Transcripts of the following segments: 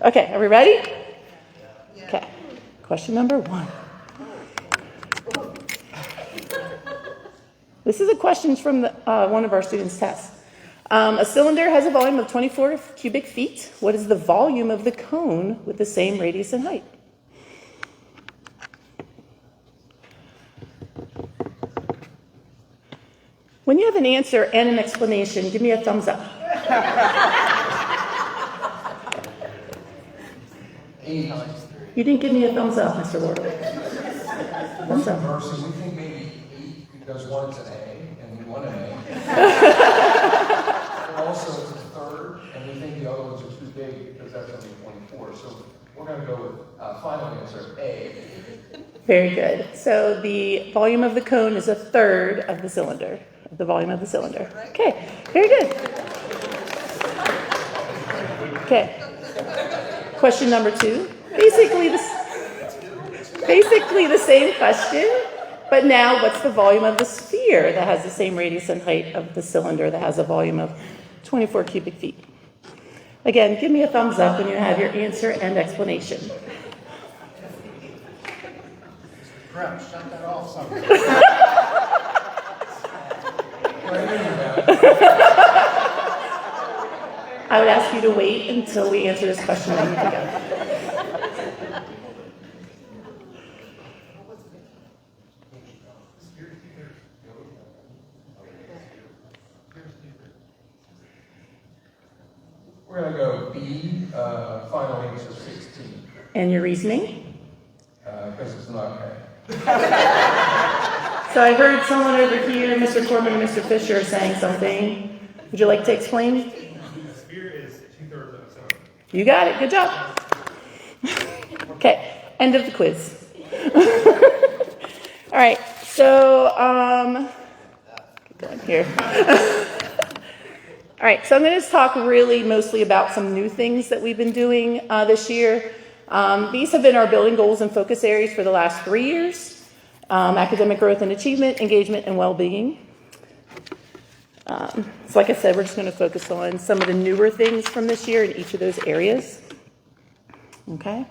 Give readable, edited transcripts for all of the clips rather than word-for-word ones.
Okay, are we ready? Okay, question number 1. This is a question from one of our students' tests. A cylinder has a volume of 24 cubic feet. What is the volume of the cone with the same radius and height? When you have an answer and an explanation, give me a thumbs up. You didn't give me a thumbs up, Mr. Wardle. Thumbs up. Mercy, we think maybe 8 because one's an A and we want an A. And also it's a third, and we think the other ones are too big because that's only 24. So we're going to go with final answer A. Very good. So the volume of the cone is a third of the cylinder, of the volume of the cylinder. Okay, very good. Okay. Question number 2. Basically the same question, but now what's the volume of the sphere that has the same radius and height of the cylinder that has a volume of 24 cubic feet? Again, give me a thumbs up when you have your answer and explanation. Crouch, shut that off somewhere. I would ask you to wait until we answer this question and you can go. We're going to go B, final answer 16. And your reasoning? Because it's not A. So I heard someone over here, Mr. Corman and Mr. Fisher, saying something. Would you like to explain? The sphere is 2/3 of its own. You got it. Good job. Okay. End of the quiz. All right. So, keep going here. All right. So I'm going to talk really mostly about some new things that we've been doing this year. These have been our building goals and focus areas for the last 3 years. Academic growth and achievement, engagement, and well-being. So like I said, we're just going to focus on some of the newer things from this year in each of those areas. Okay.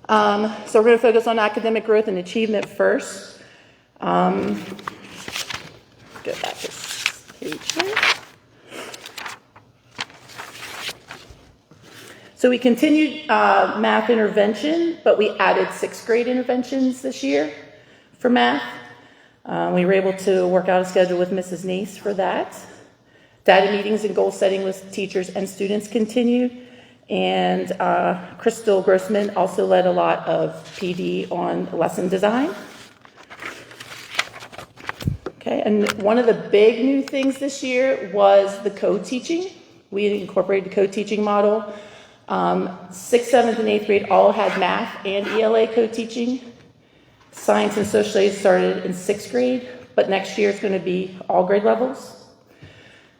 So we're going to focus on academic growth and achievement first. Go back this page here. So we continued math intervention, but we added 6th grade interventions this year for math. We were able to work out a schedule with Mrs. Nace for that. Data meetings and goal setting with teachers and students continued. And Crystal Grossman also led a lot of PD on lesson design. Okay, and one of the big new things this year was the co-teaching. We incorporated the co-teaching model. 6th, 7th, and 8th grade all had math and ELA co-teaching. Science and social studies started in 6th grade, but next year it's going to be all grade levels.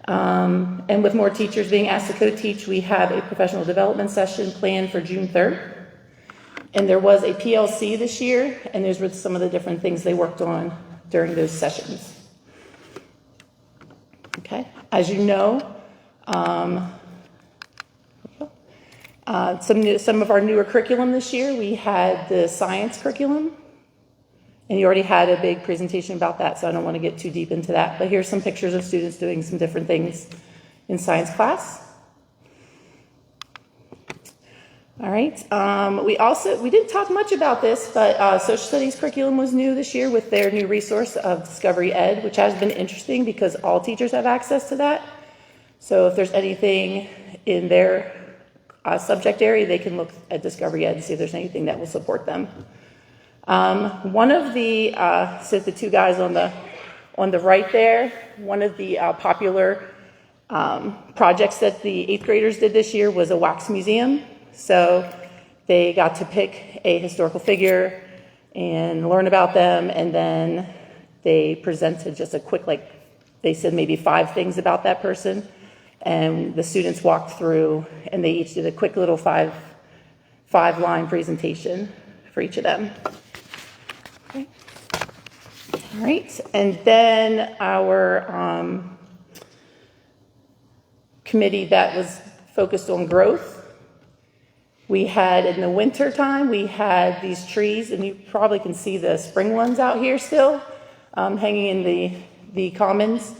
And with more teachers being asked to co-teach, we have a professional development session planned for June 3rd. And there was a PLC this year, and those were some of the different things they worked on during those sessions. Okay, as you know, some of our newer curriculum this year, we had the science curriculum, and you already had a big presentation about that, so I don't want to get too deep into that. But here's some pictures of students doing some different things in science class. All right. We didn't talk much about this, but social studies curriculum was new this year with their new resource of Discovery Ed, which has been interesting because all teachers have access to that. So if there's anything in their subject area, they can look at Discovery Ed and see if there's anything that will support them. One of the, so the two guys on the right there, one of the popular projects that the 8th graders did this year was a wax museum. So they got to pick a historical figure and learn about them, and then they presented just a quick, they said maybe 5 things about that person, and the students walked through, and they each did a quick little five-line presentation for each of them. Okay. All right, and then our committee that was focused on growth We had, in the winter time, we had these trees, and you probably can see the spring ones out here still, hanging in the commons,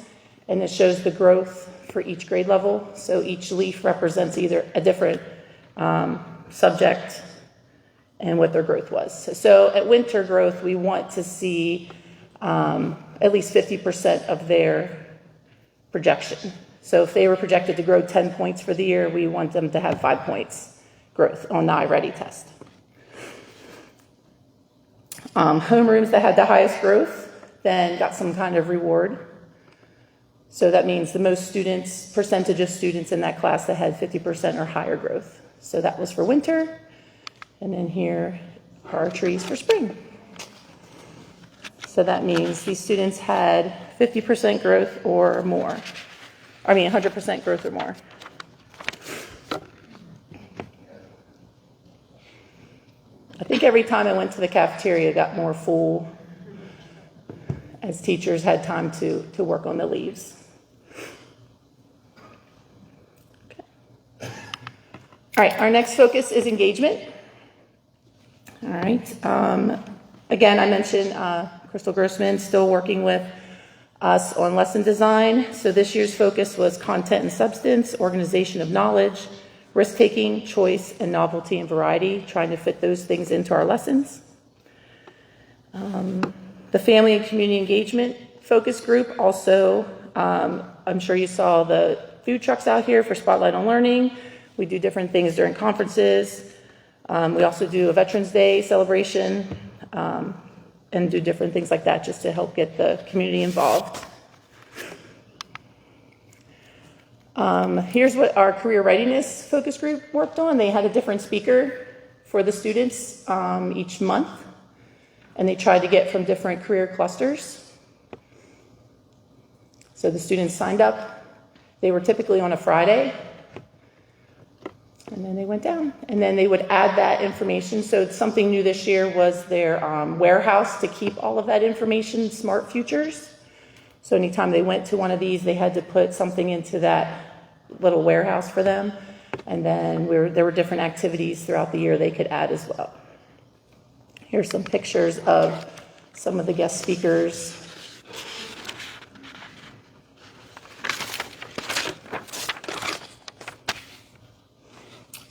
and it shows the growth for each grade level. So each leaf represents either a different subject and what their growth was. So at winter growth, we want to see at least 50% of their projection. So if they were projected to grow 10 points for the year, we want them to have 5 points growth on the iReady test. Homerooms that had the highest growth then got some kind of reward. So that means the most students, percentage of students in that class that had 50% or higher growth. So that was for winter. And then here are our trees for spring. So that means these students had 50% growth or more. 100% growth or more. I think every time I went to the cafeteria, it got more full as teachers had time to work on the leaves. Okay. All right, our next focus is engagement. All right. Again, I mentioned Crystal Grossman still working with us on lesson design. So this year's focus was content and substance, organization of knowledge, risk-taking, choice, and novelty and variety, trying to fit those things into our lessons. The family and community engagement focus group also, I'm sure you saw the food trucks out here for Spotlight on Learning. We do different things during conferences. We also do a Veterans Day celebration and do different things like that just to help get the community involved. Here's what our career readiness focus group worked on. They had a different speaker for the students each month, and they tried to get from different career clusters. So the students signed up. They were typically on a Friday, and then they went down. And then they would add that information. So something new this year was their warehouse to keep all of that information, Smart Futures. So anytime they went to one of these, they had to put something into that little warehouse for them. And then there were different activities throughout the year they could add as well. Here's some pictures of some of the guest speakers.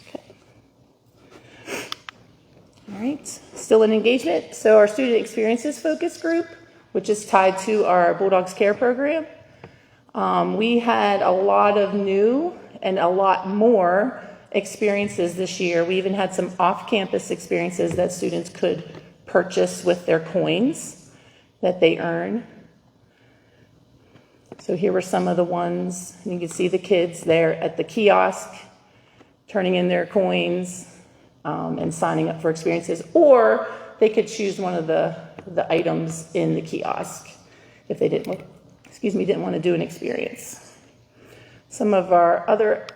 Okay. All right, still in engagement. So our student experiences focus group, which is tied to our Bulldogs Care program. We had a lot of new and a lot more experiences this year. We even had some off-campus experiences that students could purchase with their coins that they earn. So here were some of the ones. You can see the kids there at the kiosk turning in their coins and signing up for experiences, or they could choose one of the items in the kiosk if they didn't want to do an experience. Some of our other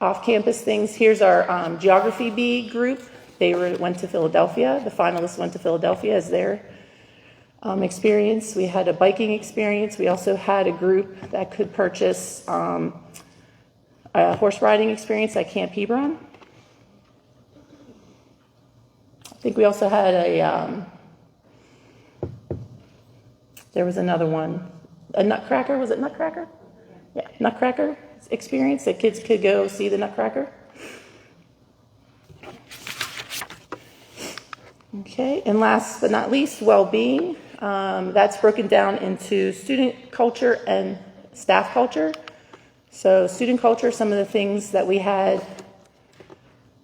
off-campus things. Here's our Geography Bee group. They went to Philadelphia. The finalists went to Philadelphia as their experience. We had a biking experience. We also had a group that could purchase a horse riding experience at Camp Hebron. I think we also had there was another one, a Nutcracker. Was it Nutcracker? Yeah, Nutcracker experience that kids could go see the Nutcracker. Okay, and last but not least, well-being. That's broken down into student culture and staff culture. So student culture, some of the things that we had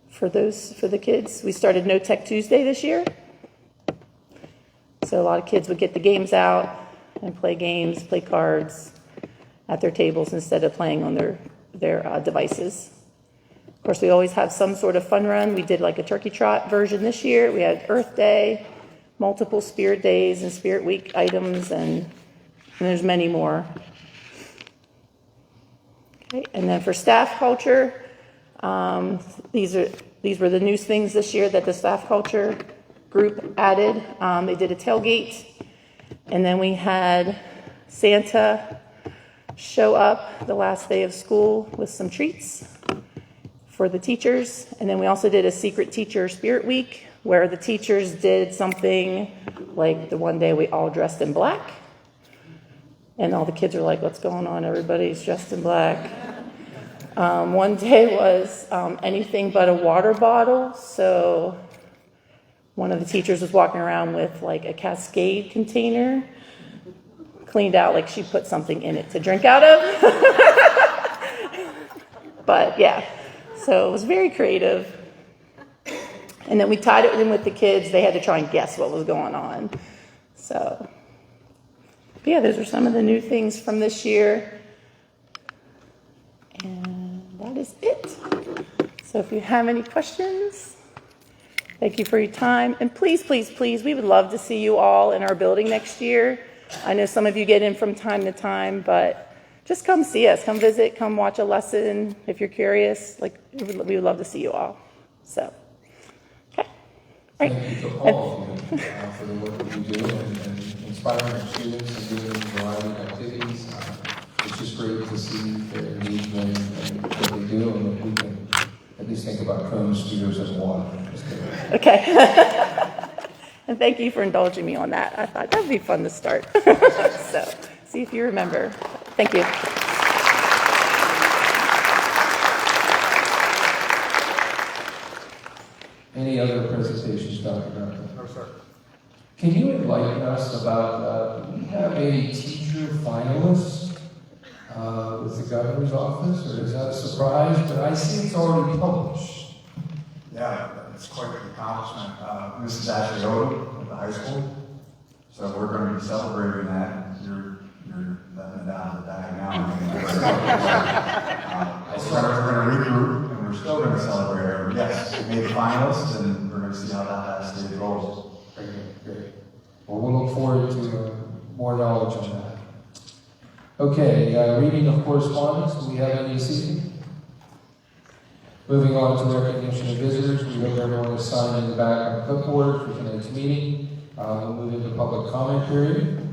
for the kids. We started No Tech Tuesday this year. So a lot of kids would get the games out and play games, play cards at their tables instead of playing on their devices. Of course, we always have some sort of fun run. We did like a turkey trot version this year. We had Earth Day, multiple Spirit Days and Spirit Week items, and there's many more. Okay, and then for staff culture, these were the new things this year that the staff culture group added. They did a tailgate, and then we had Santa show up the last day of school with some treats for the teachers. And then we also did a secret teacher spirit week where the teachers did something like the one day we all dressed in black. And all the kids are like, what's going on? Everybody's dressed in black. One day was anything but a water bottle. So one of the teachers was walking around with like a Cascade container, cleaned out like she put something in it to drink out of. But yeah, so it was very creative. And then we tied it in with the kids. They had to try and guess what was going on. So, but yeah, those are some of the new things from this year. And that is it. So if you have any questions, thank you for your time. And please, please, please, we would love to see you all in our building next year. I know some of you get in from time to time, but just come see us. Come visit. Come watch a lesson if you're curious. Like, we would love to see you all. So, okay. All right. Thank you to all of you for the work that you do and inspiring our students and doing a variety of activities. It's just great to see their engagement and what they do, and that we can at least think about cone spears and water. Okay. And thank you for indulging me on that. I thought that would be fun to start. So, see if you remember. Thank you. Any other presentations, Dr. Duncan? No, sir. Can you enlighten us about, do we have a teacher finalist with the governor's office, or is that a surprise? But I see it's already published. Yeah, it's quite an accomplishment. Mrs. Ashley Odom at the high school. So we're going to be celebrating that. You're letting it down to die now. We're going to regroup, and we're still going to celebrate her. Yes, we made the finalists, and we're going to see how that last day goes. Great, great. Well, we'll look forward to more knowledge on that. Okay, reading of correspondence. Do we have any this evening? Moving on to recognition of visitors, we hope everyone is signed in the back on the clipboard for tonight's meeting. We'll move into public comment period.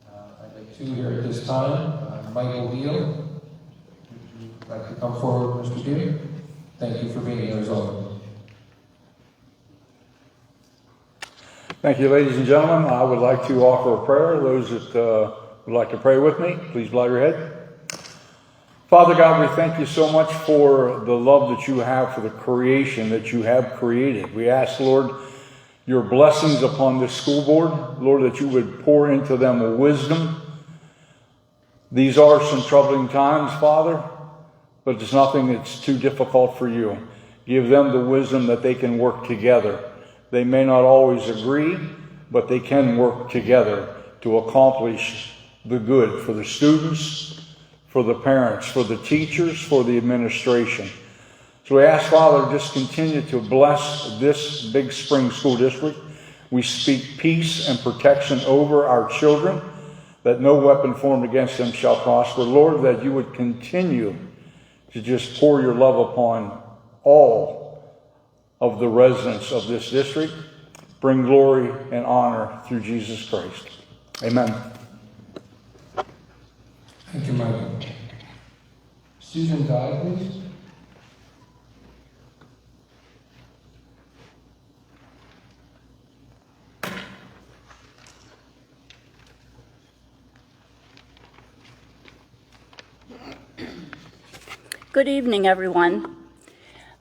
I'd like two here at this time. Michael Deal, would you like to come forward, Mr. Deal? Thank you for being here as always. Thank you, ladies and gentlemen. I would like to offer a prayer. Those that would like to pray with me, please bow your head. Father God, we thank you so much for the love that you have for the creation that you have created. We ask, Lord, your blessings upon this school board. Lord, that you would pour into them a wisdom. These are some troubling times, Father, but it's nothing that's too difficult for you. Give them the wisdom that they can work together. They may not always agree, but they can work together to accomplish the good for the students, for the parents, for the teachers, for the administration. So we ask, Father, just continue to bless this Big Spring School District. We speak peace and protection over our children, that no weapon formed against them shall prosper. Lord, that you would continue to just pour your love upon all of the residents of this district. Bring glory and honor through Jesus Christ. Amen. Thank you, Michael. Susan Dye, please. Good evening, everyone.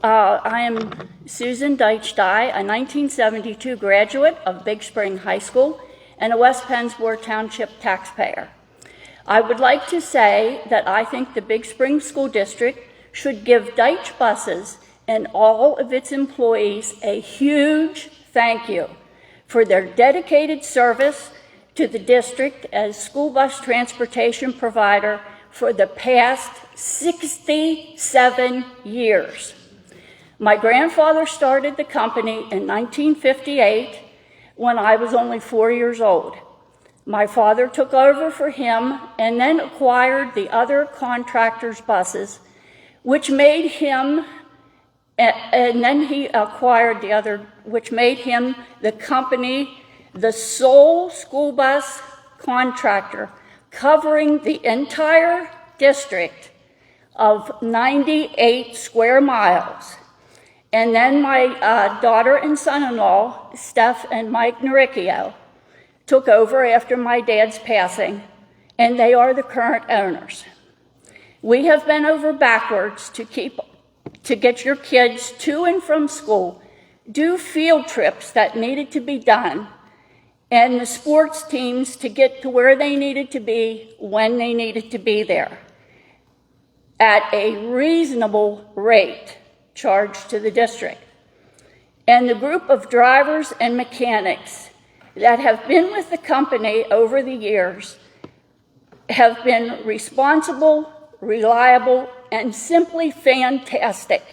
I am Susan Deitch Dye, a 1972 graduate of Big Spring High School and a West Pennsboro Township taxpayer. I would like to say that I think the Big Spring School District should give Deitch Buses and all of its employees a huge thank you for their dedicated service to the district as school bus transportation provider for the past 67 years. My grandfather started the company in 1958 when I was only 4 years old. My father took over for him and then acquired the other contractors' buses, which made him, which made him the company, the sole school bus contractor covering the entire district of 98 square miles. And then my daughter and son-in-law, Steph and Mike Noricchio, took over after my dad's passing, and they are the current owners. We have bent over backwards to get your kids to and from school, do field trips that needed to be done, and the sports teams to get to where they needed to be when they needed to be there at a reasonable rate charged to the district. And the group of drivers and mechanics that have been with the company over the years have been responsible, reliable, and simply fantastic.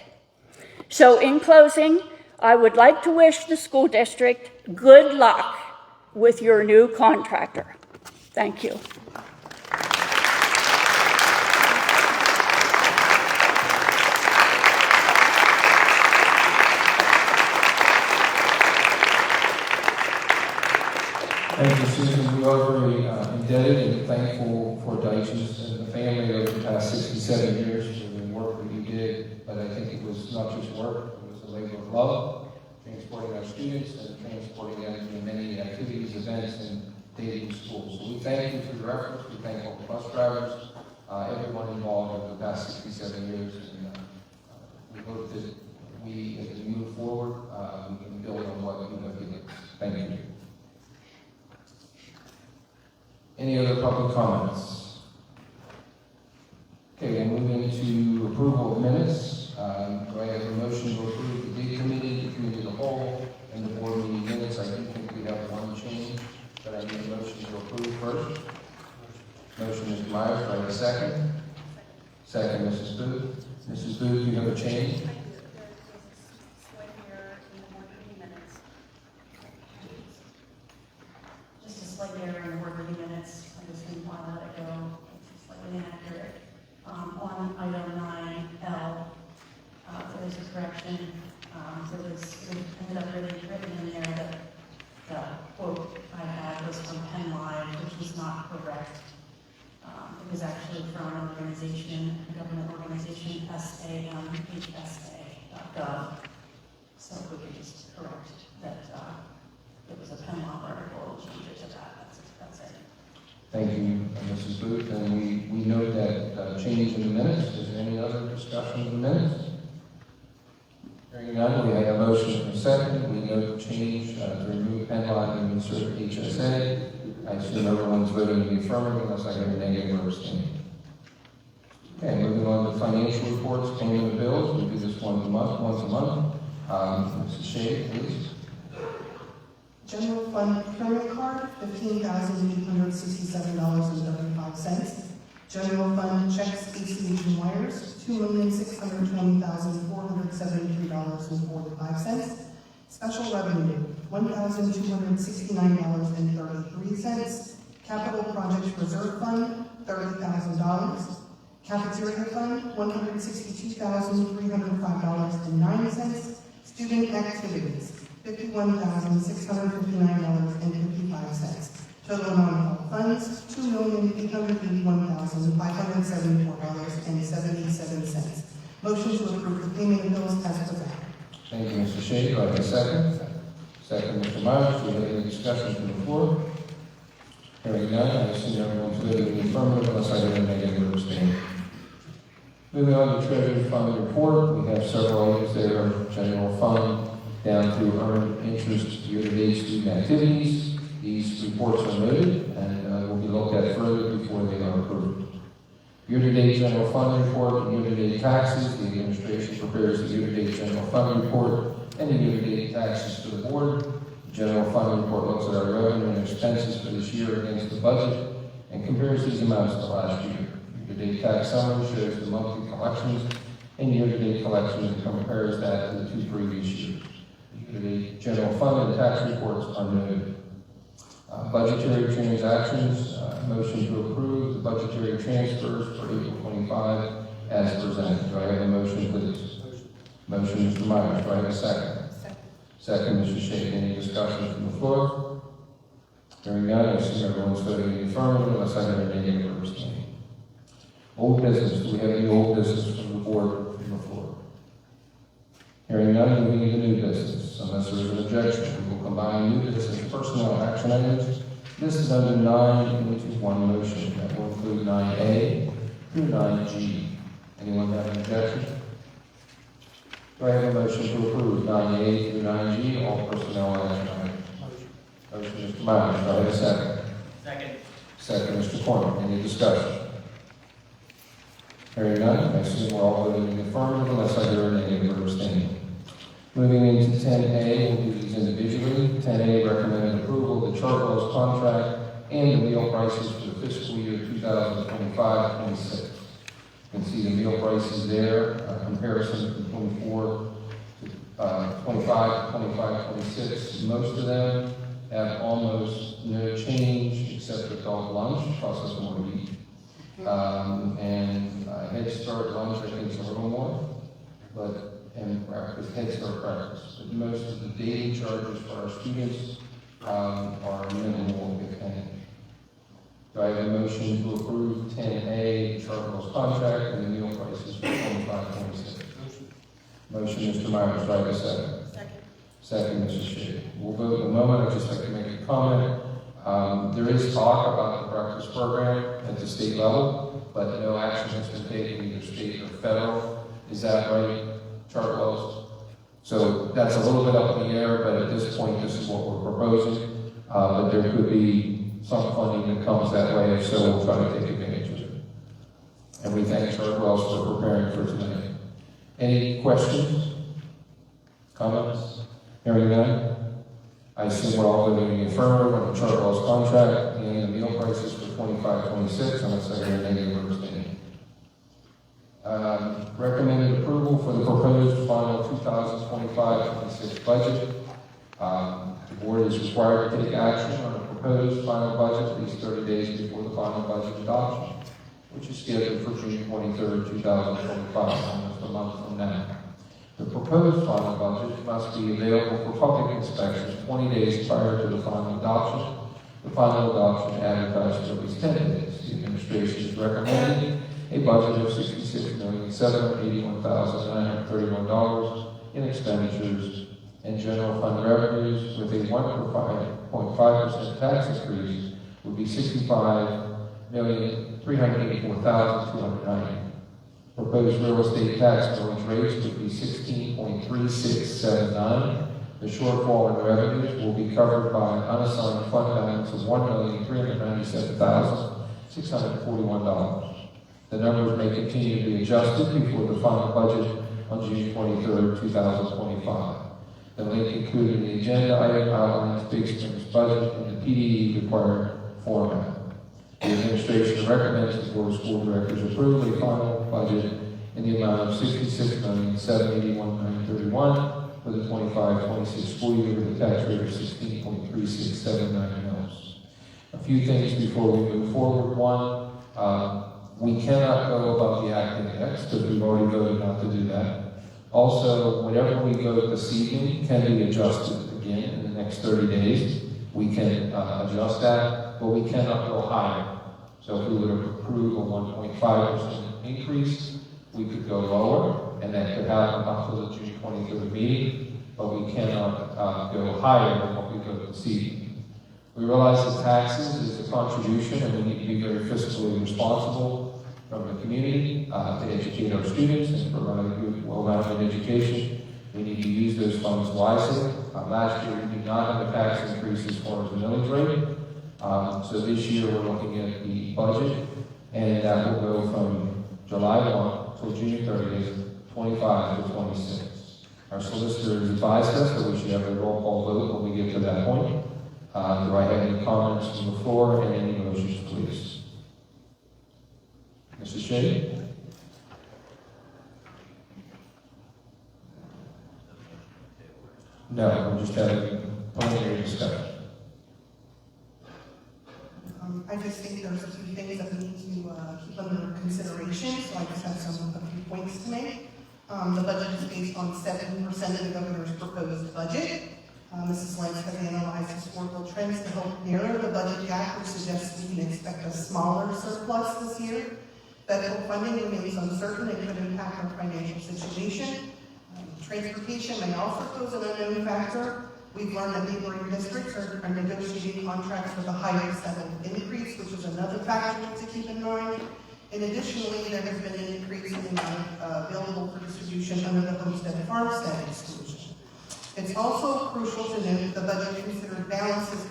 So in closing, I would like to wish the school district good luck with your new contractor. Thank you. Thank you, Susan. We are very indebted and thankful for Deitch's and the family over the past 67 years for the work that you did. But I think it was not just work, it was a labor of love, transporting our students and transporting them to many activities, events, and dating schools. So we thank you for your efforts. We thank all the bus drivers, everyone involved over the past 67 years. And we hope that we, as we move forward, we can build on what you have given. Thank you. Any other public comments? Okay, we'll move into approval of minutes. Do I have a motion to approve the date committee, the committee of the whole, and the board meeting minutes? I do think we have one change, but I need a motion to approve first. Motion, Mr. Myers, do I have a second? Second, Mrs. Booth. Mrs. Booth, do you have a change? Just a slight error in the word meeting minutes. I just didn't want to let it go. It's slightly inaccurate. On item 9L, there is a correction. It ended up really written in there that the quote I had was from PennLive, which was not correct. It was actually from an organization, a government organization, SAMHSA.gov. So if we could just correct that it was a PennLive article, change it to that. That's it. Thank you, Mrs. Booth. And we note that change in the minutes. Is there any other discussion of the minutes? Hearing none, we have a motion and a second. We note the change to remove PennLive and insert HSA. I assume everyone's voting in the affirmative unless I have a negative or abstain. Okay, moving on to financial reports, payment of bills. We do this once a month. Mrs. Shea, please. General fund procurement card, $15,867.75. General fund checks, ACH and wires, $2,620,473.45. Special revenue, $1,269.33. Capital projects reserve fund, $30,000. Cafeteria fund, $162,305.09. Student activities, $51,659.55. Total non-health funds, $2,881,574.77. Motion to approve the payment of bills as presented. Thank you, Mr. Shea. Do I have a second? Second, Mr. Myers. Do we have any discussion from the floor? Hearing none, I assume everyone's voting in the affirmative unless I have a negative or abstain. Moving on to Treasury Fund report, we have several items there. General Fund down to earned interest year-to-date student activities. These reports are noted and will be looked at further before they are approved. Year-to-date general fund report and year-to-date taxes. The administration prepares the year-to-date general fund report and the year-to-date taxes to the board. The general fund report looks at our revenue and expenses for this year against the budget and compares these amounts to last year. Year-to-date tax summary shows the monthly collections and year-to-date collections and compares that to the two previous years. The general fund and tax reports are noted. Budgetary transactions, motion to approve the budgetary transfers for April 25 as presented. Do I have a motion, please? Motion, Mr. Myers. Do I have a second? Second, Mr. Shea. Any discussion from the floor? Hearing none, I assume everyone's voting in the affirmative unless I have a negative or abstain. Old business, do we have any old business from the board from the floor? Hearing none, moving into new business. Unless there is an objection, we will combine new business and personnel action items. This is under 9 into one motion. That will include 9A through 9G. Anyone have an objection? Do I have a motion to approve 9A through 9G, all personnel action items? Motion, Mr. Myers. Do I have a second? Second. Second, Mr. Corman. Any discussion? Hearing none, I assume we're all voting in the affirmative unless I hear a negative or abstaining. Moving into 10A, we'll do these individually. 10A, recommended approval of the Chartwell's contract and the meal prices for the fiscal year 2025-26. You can see the meal prices there, comparison from 24 to 25 to 25-26. Most of them have almost no change except the dog lunch, costs us more to eat. And Head Start lunch, I think, is a little more, and breakfast, Head Start breakfast. But most of the daily charges for our students are minimal, if any. Do I have a motion to approve 10A, Chartwell's contract and the meal prices for 25-26? Motion, Mr. Myers. Do I have a second? Second, Mrs. Shea. We'll vote in a moment. I'd just like to make a comment. There is talk about the breakfast program at the state level, but no action has been taken, either state or federal. Is that right, Chartwell's? So that's a little bit up in the air, but at this point, this is what we're proposing. But there could be some funding that comes that way, so we'll try to take advantage of it. And we thank Chartwell's for preparing for tonight. Any questions? Comments? Hearing none? I assume we're all voting in the affirmative on the Chartwell's contract and the meal prices for 25-26, unless I hear a negative or abstaining. Recommended approval for the proposed final 2025-26 budget. The board is required to take action on the proposed final budget at least 30 days before the final budget adoption, which is scheduled for June 23rd, 2025, almost a month from now. The proposed final budget must be available for public inspection 20 days prior to the final adoption. The final adoption advertised for at least 10 days. The administration is recommending a budget of $66,781,931 in expenditures and general fund revenues, with a 1.5% tax increase would be $65,384,290. Proposed real estate tax millage rates would be 16.3679. The shortfall in revenues will be covered by an unassigned fund balance of $1,397,641. The numbers may continue to be adjusted before the final budget on June 23rd, 2025. The link included in the agenda item outlines Big Spring's budget in the PDE required format. The administration recommends the Board of School Directors approve a final budget in the amount of $66,781,931 for the 25-26 school year with a tax rate of 16.3679 mils. A few things before we move forward. One, we cannot go above the Act Index because we've already voted not to do that. Also, whenever we vote this evening can be adjusted again in the next 30 days. We can adjust that, but we cannot go higher. So if we were to approve a 1.5% increase, we could go lower, and that could happen up to the June 23rd meeting, but we cannot go higher than what we voted this evening. We realize that taxes is a contribution, and we need to be very fiscally responsible from the community to educate our students and provide a good, well-rounded education. We need to use those funds wisely. Last year, we did not have a tax increase as far as the millage rate. So this year, we're looking at the budget, and that will go from July 1 till June 30th, 25 to 26. Our solicitor has advised us that we should have a roll call vote when we get to that point. Do I have any comments from the floor and any motions, please? Mrs. Shea? No, we're just having preliminary discussion. I just think there's a few things that we need to keep under consideration, so I just have a few points to make. The budget is based on 7% of the governor's proposed budget. Mrs. Lynch has analyzed historical trends to help narrow the budget gap, which suggests we can expect a smaller surplus this year. Federal funding remains uncertain and could impact our financial situation. Transportation may also pose an unknown factor. We've learned that neighboring districts are negotiating contracts with a higher 7th increase, which is another factor to keep in mind. And additionally, there has been an increase in the amount available for distribution under the homestead and farmstead exclusion. It's also crucial to note the budget considered balance is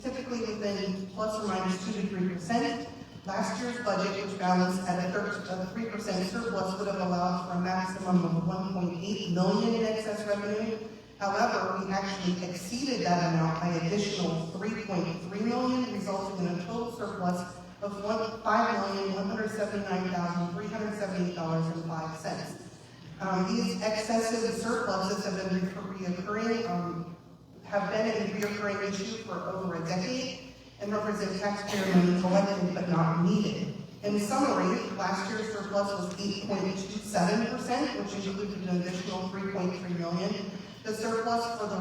typically within plus or minus 2 to 3%. Last year's budget, which balanced at a 3% surplus, would have allowed for a maximum of $1.8 million in excess revenue. However, we actually exceeded that amount by additional $3.3 million, resulting in a total surplus of $5,179,378.05. These excessive surpluses have been a reoccurring issue for over a decade and represent taxpayer money collected but not needed. In summary, last year's surplus was 8.27%, which included an additional $3.3 million. The surplus for the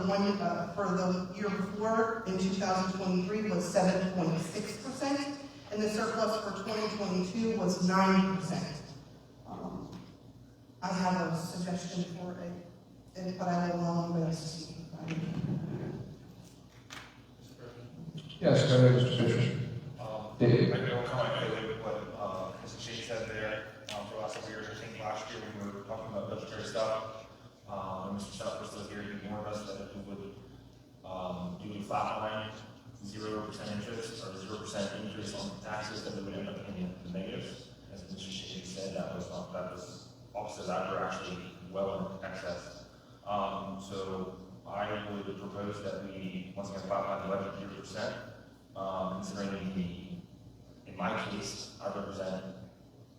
year before, in 2023, was 7.6%, and the surplus for 2022 was 9%. I have a suggestion for it, but I will allow the rest to speak. Yes, go ahead, Mr. Fisher. David? I don't comment really with what Mr. Shea said there. For the last couple years, I think last year we were talking about budgetary stuff. When Mr. Shutt was still here, he warned us that we would do a flat line, 0% interest or 0% increase on taxes, that we would end up in the negatives. As Mr. Shea said, that was opposite of that. We're actually well in excess. So I would propose that we once again flatline the budget 0%. Considering in my case, I represent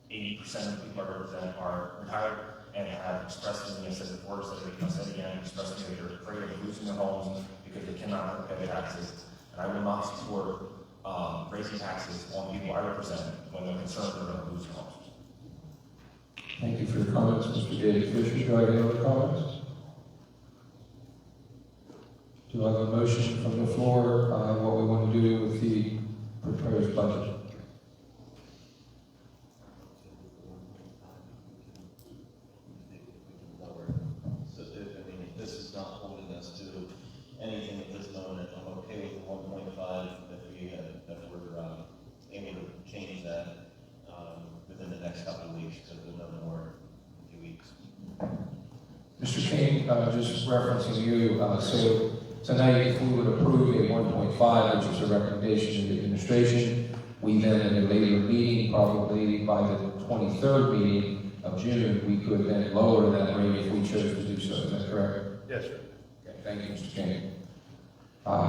80% of the people I represent are retired and have expressed to me, I said before, I said again, expressed to me that they're afraid of losing their homes because they cannot pay their taxes. And I will not support raising taxes on people I represent when they're concerned they're going to lose their homes. Thank you for your comments, Mr. David Fisher. Do I have any other comments? Do I have a motion from the floor on what we want to do with the proposed budget? So, I mean, this is not holding us to anything at this moment. I'm okay with the 1.5 if we're able to change that within the next couple of weeks, because we'll know more in a few weeks. Mr. King, just referencing you, so tonight, if we would approve a 1.5, which is a recommendation to the administration, we then at a later meeting, probably by the 23rd meeting of June, we could then lower that rate if we chose to do so. Is that correct? Yes, sir. Okay, thank you, Mr. King.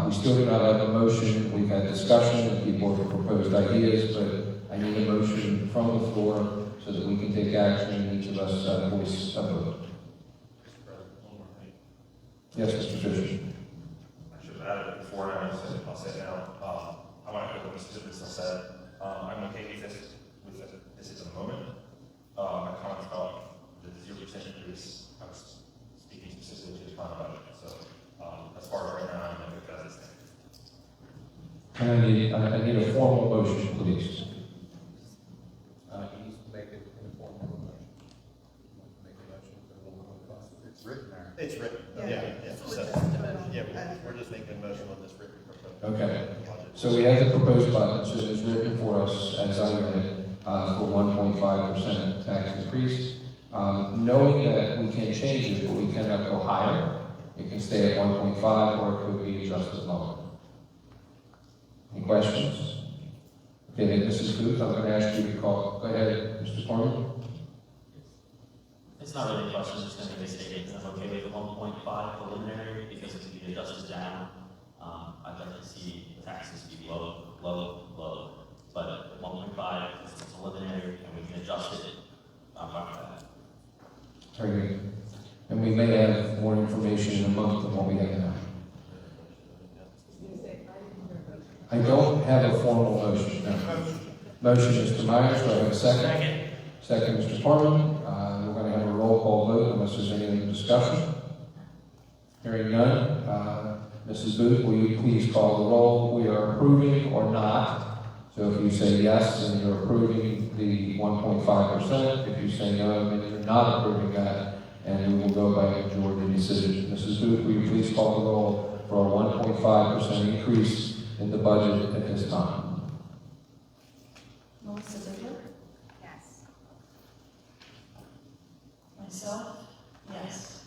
We still do not have a motion. We've had discussion and people have proposed ideas, but I need a motion from the floor so that we can take action and each of us voice a vote. Yes, Mr. Fisher. I should have added it before, and I'll say it now. I want to echo what Mr. Dickinson said. I'm okay with this at the moment. My comments about the 0% increase, I was speaking specifically to the final budget. So as far as right now, I'm okay with that. And I need a formal motion, please. He needs to make it in a formal motion. Make a motion for 1.5. It's written there. It's written. Yeah. We're just making a motion on this written proposal. Okay. So we have the proposed budget, so it's written for us, as I read it, for 1.5% tax increase. Knowing that we can change it, but we cannot go higher. It can stay at 1.5 or it could be adjusted lower. Any questions? Okay, then Mrs. Booth, I'm going to ask you to call. Go ahead, Mr. Corman. It's not really a question, it's going to be stated that I'm okay with the 1.5 preliminary because it can be adjusted down. I'd like to see the taxes be low. But 1.5 is preliminary and we can adjust it. I'm fine with that. Very good. And we may have more information in a month than what we have now. I don't have a formal motion. No. Motion, Mr. Myers, do I have a second? Second, Mr. Corman. We're going to have a roll call vote unless there's any other discussion. Hearing none. Mrs. Booth, will you please call the roll? We are approving or not. So if you say yes, then you're approving approving the 1.5%. If you say no, then you're not approving that, and we will go by a majority decision. Mrs. Booth, will you please call the roll for a 1.5% increase in the budget at this time? Melissa Ziegler? Yes. Myself? Yes.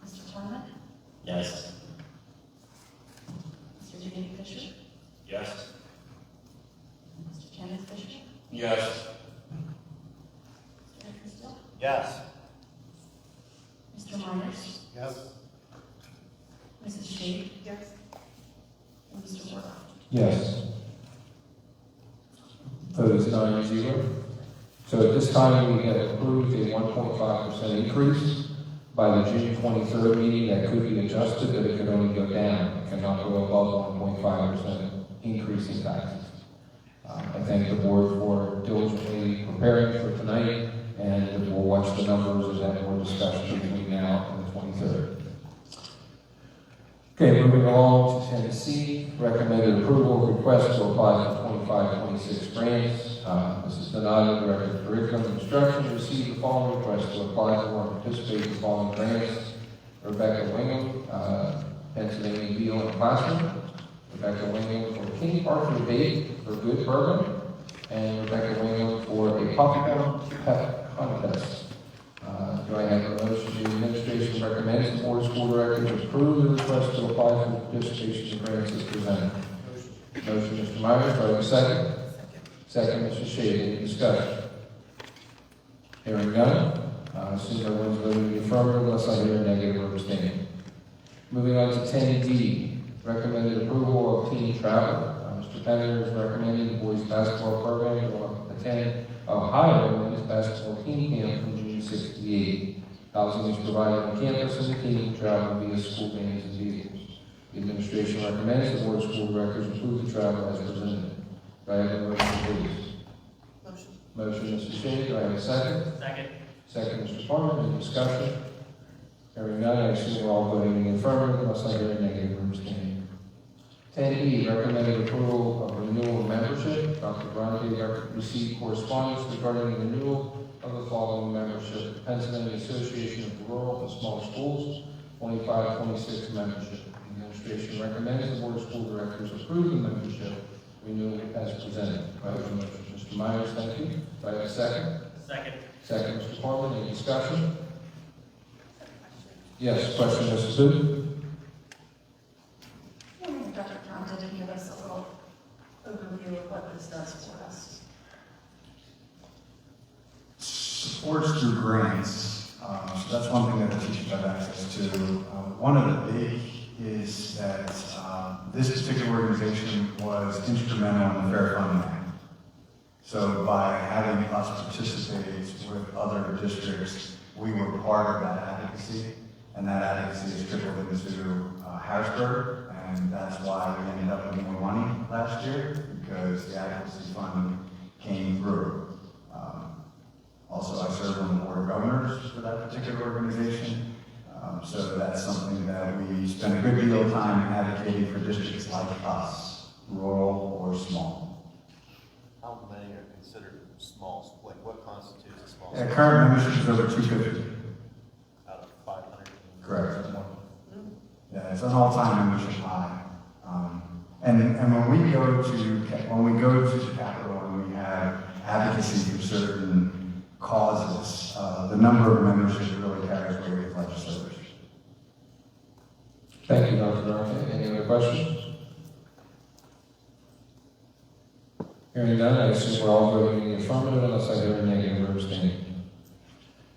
Mr. Torment? Yes. Mr. Jamie Fisher? Yes. Mr. Kenneth Fisher? Yes. Mr. Eckerstill? Yes. Mr. Myers? Yes. Mrs. Shade? Yes. And Mr. Wardoff? Yes. Vote is 9-0. So at this time, we have approved a 1.5% increase. By the June 23rd meeting, that could be adjusted, but it could only go down. It cannot go above 1.5% increase in taxes. I thank the board for diligently preparing for tonight, and we'll watch the numbers as that more discussion between now and the 23rd. Okay, moving along to 10C, recommended approval of request to apply for 25-26 grants. Mrs. Donato, Director of Curriculum and Instruction, received the following request to apply for and participate in the following grants. Rebecca Wingham, Pennsylvania Beal and Classroom. Rebecca Wingham for King Arthur Bake for Good Bourbon. And Rebecca Wingham for a popcorn pep contest. Do I have a motion? The administration recommends the board of school directors approve the request to apply for participation in grants as presented. Motion, Mr. Myers, do I have a second? Second, Mr. Shade. Any discussion? Hearing none. Assume everyone's voting in the affirmative unless I hear a negative or abstaining. Moving on to 10D, recommended approval of team travel. Mr. Penner is recommending the boys basketball program to attend Ohio women's basketball team camp from June 6 to 8. Housing is provided on campus and the team travel via school vans and vehicles. The administration recommends the board of school directors approve the travel as presented. Do I have a motion, please? Motion. Motion, Mr. Shea. Do I have a second? Second. Second, Mr. Farmer. Any discussion? Hearing none, I assume we're all voting in the affirmative unless I hear a negative or abstaining. 10E, recommended approval of renewal of membership. Dr. Bronte received correspondence regarding the renewal of the following membership. The Pennsylvania Association of Rural and Small Schools, 25-26 membership. The administration recommends the board of school directors approve the membership renewal as presented. Do I have a motion? Mr. Myers, thank you. Do I have a second? Second. Second, Mr. Corman. Any discussion? Yes, question, Mrs. Booth? Dr. Conte to give us a little overview of what this does for us. Supports through grants. So that's one thing that the teachers have access to. One of the big is that this particular organization was instrumental in the Fair Funding Act. So by having us participate with other districts, we were part of that advocacy, and that advocacy has trickled into Harrisburg, and that's why we ended up with more money last year, because the advocacy fund came through. Also, I serve on the board of governors for that particular organization, so that's something that we spend a good deal of time advocating for districts like us, rural or small. How many are considered small? Like, what constitutes a small? Yeah, current membership is over 250. Out of 500? Correct. Yeah, it's an all-time membership high. And when we go to the Capitol and we have advocacy for certain causes, the number of membership really carries weight with legislators. Thank you, Dr. Durante. Any other questions? Hearing none, I assume we're all voting in the affirmative unless I hear a negative or abstaining.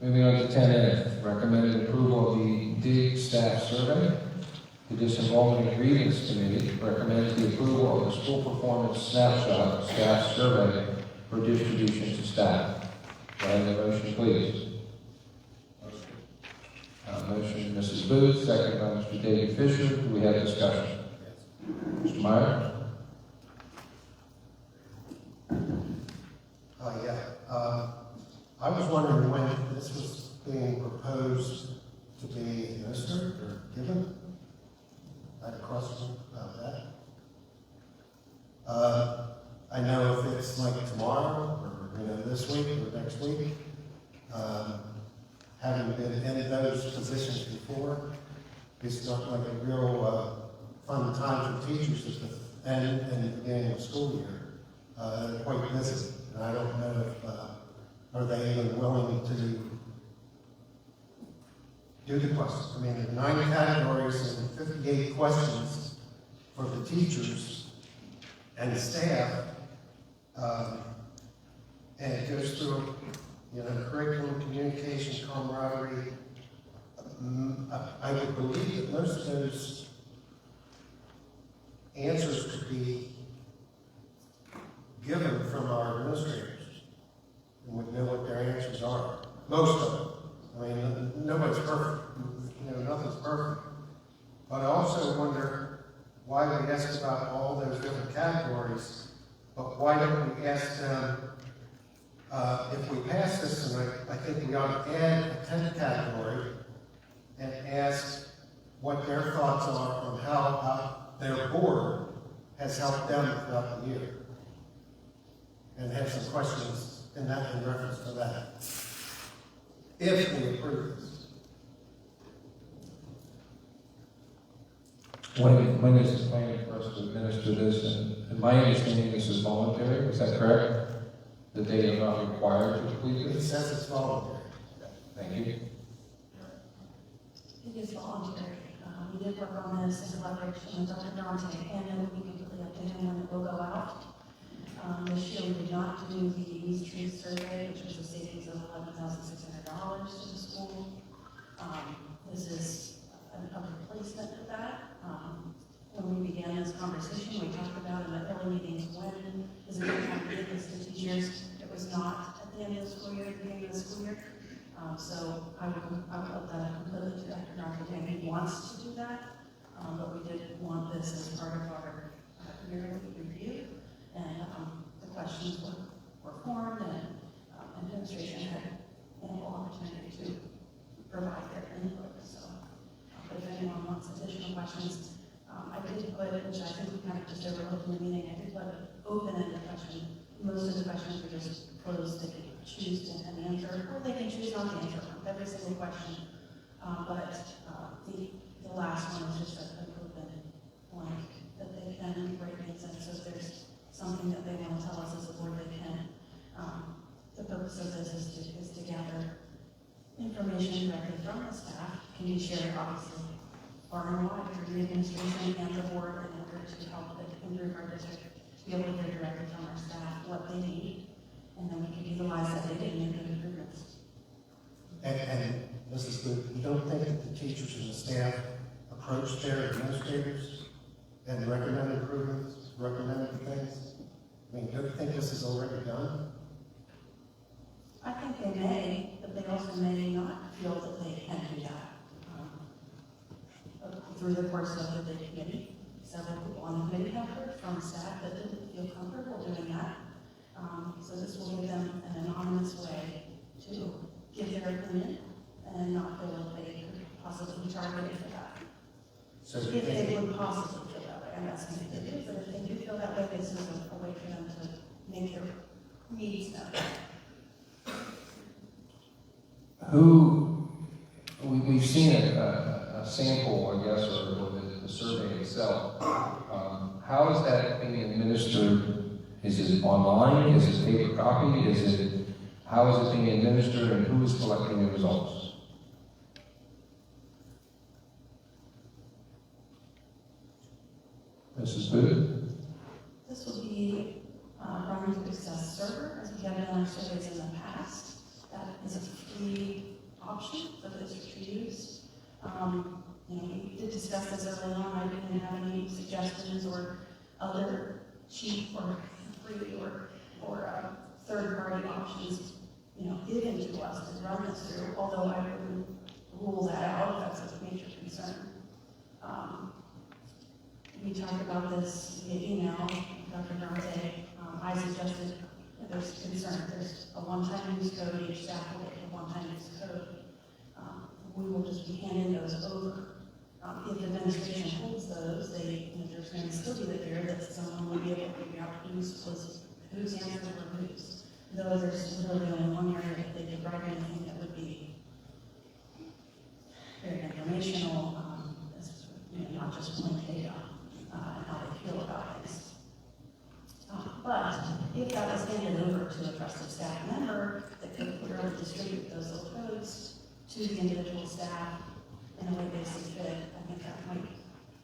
Moving on to 10F, recommended approval of the DIG staff survey. The Disenrollment and Grievance Committee recommends the approval of the school performance snapshot staff survey for distribution to staff. Do I have a motion, please? Motion, Mrs. Booth, second by Mr. David Fisher. Do we have discussion? Mr. Meyer? I was wondering when this was being proposed to be administered or given. I had a question about that. I know if it's like tomorrow summer. It's not like a real fun time for teachers at the end and the beginning of school year. They're quite busy, and I don't know if, are they even willing to do the questions. I mean, there are 9 categories and 58 questions for the teachers and the staff. And it goes through, curriculum, communication, camaraderie. I would believe that most of those answers could be given from our administrators, and would know what their answers are. Most of them. I mean, nobody's perfect. Nothing's perfect. But I also wonder why we ask about all those different categories, but why don't we ask them, if we pass this tonight, I think we ought to add a 10th category and ask what their thoughts are on how their board has helped them throughout the year. And have some questions in reference to that. If we approve this. When is the plan for us to administer this? And my understanding, this is voluntary, is that correct? That they are not required to complete It this? says it's voluntary. Thank you. It is voluntary. We did work on this in collaboration with Dr. Dante, and it will be completely up to him when it will go out. This year, we did not do the East Tree survey, which was a savings of $11,600 to the school. This is a replacement of that. When we began this conversation, we talked about in the early meetings when is a good time to give this to teachers. It was not at the end of the school year, at the beginning of the school year. So I would put that completely to Dr. Narcotan. He wants to do that, but we did want this as part of our yearly review. And the questions were formed, and administration had ample opportunity to provide their input. So, but if anyone wants additional questions, I did put, which I think we kind of just overlooked in the meeting, I did put an open-ended question. Most of the questions were just closed. They could choose to answer, or they can choose not to answer every single question. But the last one is just an open blank that they can write answers. So if there's something that they want to tell us as a board, they can. The purpose of this is to gather information directly from the staff, can be shared obviously far and wide through the administration and the board in order to help improve our district, to be able to hear directly from our staff what they need, and then we can utilize that data and make good improvements. And this is good. You don't think that the teachers and the staff approach their administrators and recommend improvements, recommended things? I mean, don't you think this is already done? I think they may, but they also may not feel that they can do that. Through the course of the committee, several people on the committee have heard from staff that didn't feel comfortable doing that. So this will give them an anonymous way to give their opinion and not feel like they could possibly be targeted for that. So If they would possibly feel that way, I'm asking if they do, but if they do feel that way, this is a way for them to make their needs known. We've seen a sample, I guess, or the survey itself. How is that being administered? Is it online? Is it paper copy? How is it being administered, and who is collecting the results? Mrs. Booth? This will be running through Success Server, as we have done our surveys in the past. That is a free option for the district to use. We did discuss this early on. I didn't have any suggestions or other cheap or free or third-party options, given to us to run this through. Although I wouldn't rule that out if that's a major concern. We talked about this via email, Dr. Dante. I suggested if there's concern, there's a one-time use code, each staff will get a one-time use code. We will just be handing those over. If the administration holds those, there's going to still be the fear that someone will be able to figure out whose answers were whose. Though there's really only one area that they could write anything that would be very informational, it's, not just one data, and how they feel about things. But if that was handed over to a trusted staff member that could clearly distribute those little codes to the individual staff in a way they see fit, I think that might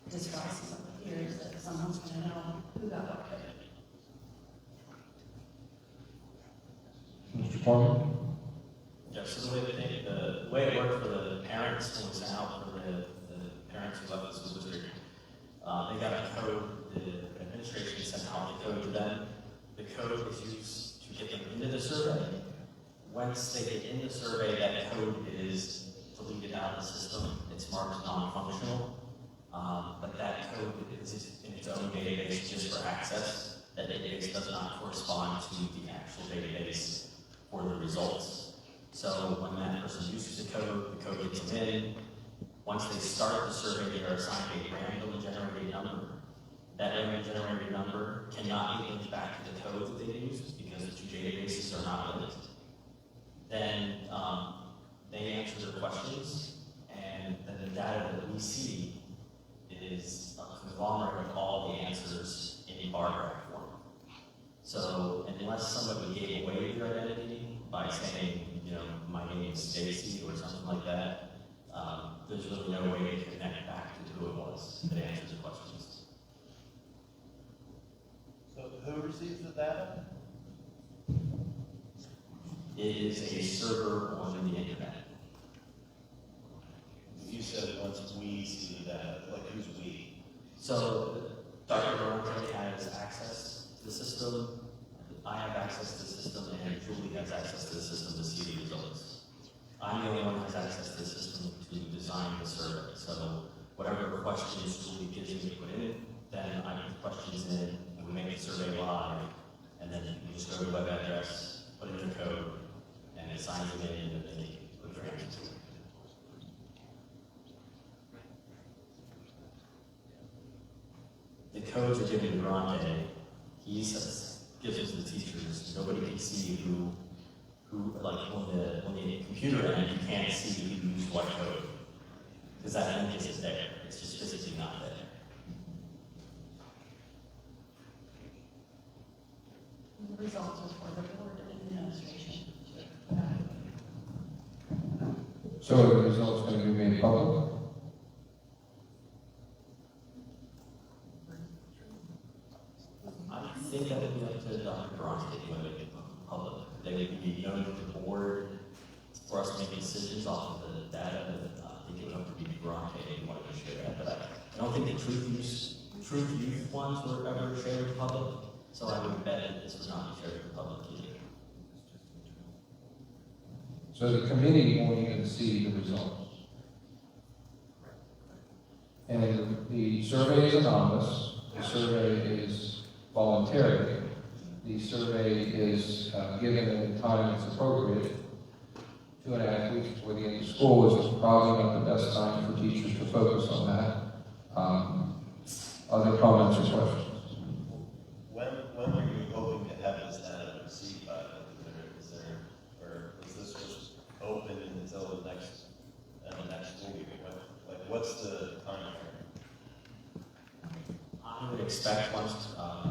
dispel some of the fears that someone's going to know who got what code. Mr. Foreman? Yeah, so the way it worked for the parents when it was out for the parents who left the school district, they got a code, the administration sent out the code to them. The code is used to get them into the survey. Once they get in the survey, that code is deleted out of the system. It's marked non-functional, but that code is in its own database just for access. That database does not correspond to the actual database for the results. So when that person uses the code gets them in. Once they start the survey, they are assigned a randomly generated number. That randomly generated number cannot be linked back to the code that they used because the two databases are not linked. Then they answer their questions, and then the data that we see is a conglomerate of all the answers in bar graph form. So unless somebody gave away their identity by saying, my name is Stacy or something like that, there's really no way to connect back to who it was that answers the questions. So who receives the data? It is a server on the internet. You said once we see the data, like who's we? So Dr. Durante has access to the system. I have access to the system, and Julie has access to the system to see the results. I'm the only one who has access to the system to design the survey. So whatever questions Julie gives me to put in, then I put the questions in, and we make the survey live, and then you just go to the web address, put in the code, and it signs them in, and then they put their answers in. The codes are given to Durante. He gives it to the teachers. Nobody can see who like on the computer end, you can't see who used what code. Because that link isn't there. It's just physically not there. The results are for the board and administration. So are the results going to be made public? I think that would be up to Dr. Durante whether they become public. They would be known to the board for us to make decisions off of the data. I think it would have to be Durante who wanted to share that. But I don't think the Truth Youth ones were ever shared with the public. So I would bet that this was not shared with the public either. So the committee won't even see the results. And the survey is anonymous. The survey is voluntary. The survey is given at a time that's appropriate. 2.5 weeks before the end of school is probably not the best time for teachers to focus on that. Other comments or questions? When were you hoping to have this data received by? Or is this just open until the next school year? What's the time frame? I would expect once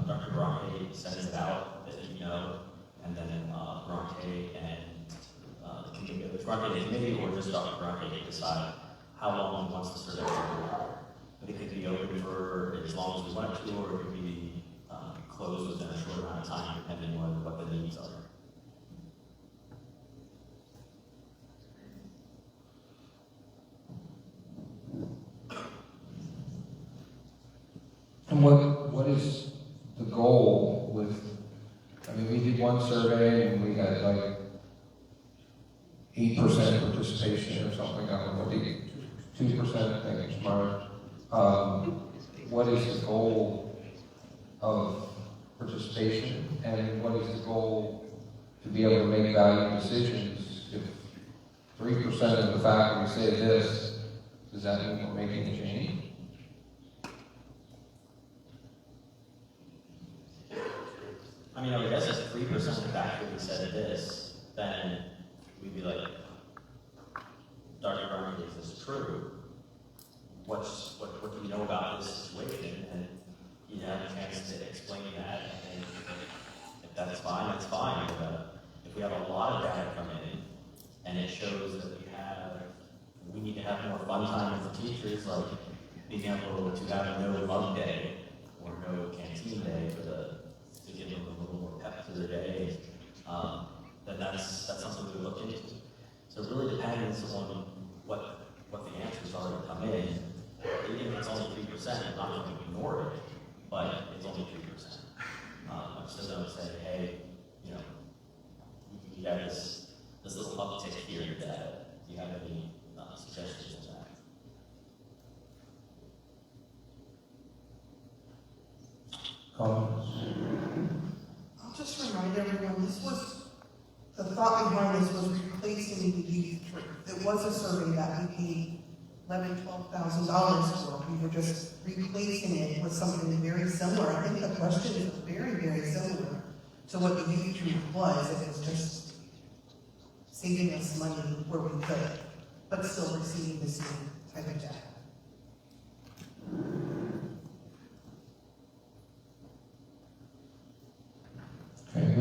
Dr. Bronte sends it out, that and then Bronte and the committee or just Dr. Bronte decide how long he wants the survey to go. But it could be open for as long as we want it to, or it could be closed within a short amount of time, depending on what the needs are. And what is the goal with, we did one survey and we had like 8% participation or something, I don't know, 2% I think is smart. What is the goal of participation, and what is the goal to be able to make value decisions? If 3% of the faculty say this, does that mean we're making a change? I guess if 3% of the faculty said this, then we'd be like, Dr. Bronte, is this true, what do you know about this situation? And you have a chance to explain that, and if that's fine, that's fine. But if we have a lot of data come in, and it shows that we need to have more fun time with the teachers, like being able to have no love day or no canteen day to give them a little more pep to their day, then that's something we look into. So it really depends on what the answers are that come in. Even if it's only 3%, I'm not going to ignore it, but it's only 3%. I'm still going to say, hey, you know, you have this little uptick here in data. Do you have any suggestions on that? Comments? I'll just remind everyone, the thought behind this was replacing the youth trip. It was a survey that we paid $11,000-$12,000 for. We were just replacing it with something very similar. I think the question is very, very similar to what the youth trip was. It was just saving us money where we could, but still receiving the same type of data. Okay,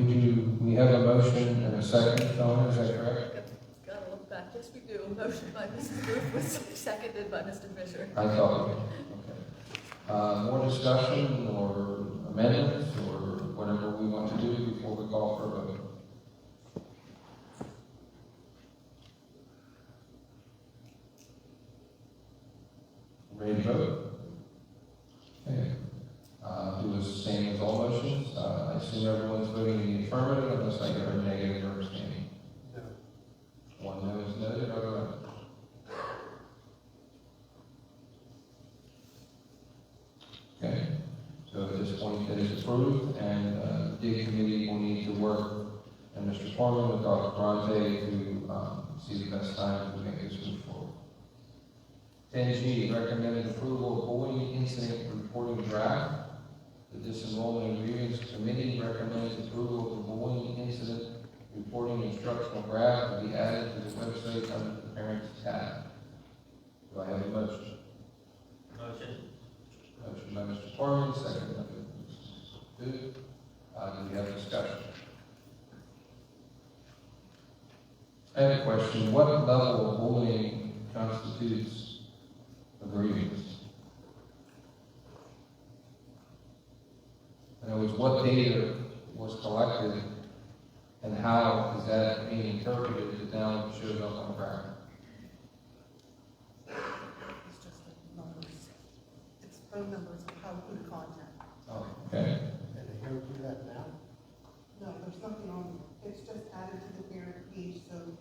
we have a motion and a second, Donna, is that correct? Gotta look back. Yes, we do. Motion by Mrs. Booth was seconded by Mr. Fisher. I thought, okay. More discussion or amendments or whatever we want to do before we call for a vote? Ready to vote? Okay. Do the same as all motions. I assume everyone's voting in the affirmative unless I get a negative or abstaining. No. One no is noted, other no. Okay, so at this point, it is approved, and the DIG committee will need to work, and Mr. Foreman with Dr. Bronte to see the best time to make this move forward. 10G, recommended approval of bullying incident reporting draft. The Disenrollment and Grievance Committee recommends approval of the bullying incident reporting instructional graph to be added to the website under the Parents tab. Do I have a motion? Motion. Motion by Mr. Foreman, second by Mrs. Booth. Do we have discussion? I have a question. What level of bullying constitutes a grievance? In other words, what data was collected and how is that being interpreted that now shows up on the graph? It's just the numbers. It's phone numbers of how who to contact. Oh, okay. And they go through that now? No, there's nothing on, it's just added to the parent page, so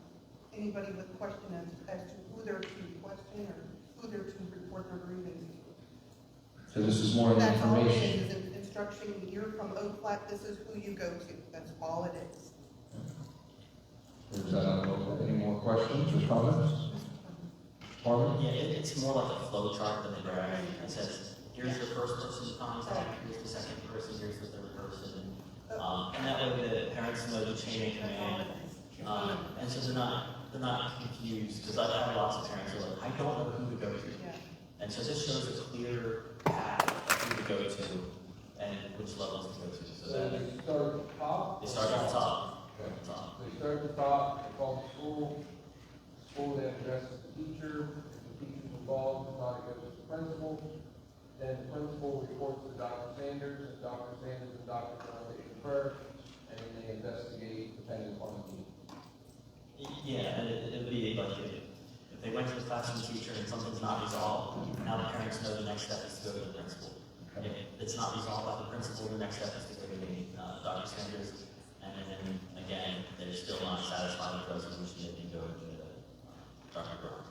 anybody with question as to who they're to question or who they're to report their grievance to. So this is more That's all it information. is an instruction, you're from Oak Flat, this is who you go to, that's all it is. Is that any more questions or comments? Foreman? Yeah, it's more like a flow chart than a graph. It says, here's your first person contact, here's the second person, here's the third person. And that way the parents know the chain of command. And so they're not confused, because I've had lots of parents who are like, I don't know who to go to. And so this shows a clear path of who to go to and which levels to go to. So that They start at the top? they start at the top. Okay. At the top. They start at the top, they call the school then addresses the teacher, if the teacher's involved, it's not goes to the principal, then the principal reports to Dr. Sanders, and Dr. Sanders and Dr. Bronte confer, and then they investigate depending upon the need. Yeah, and it would be like if they went to the classroom teacher and something's not resolved, now the parents know the next step is to go to the principal. If it's not resolved by the principal, the next step is to go to Dr. Sanders, and then again, they're still not satisfied with the resolution, they can go to Dr. Bronte.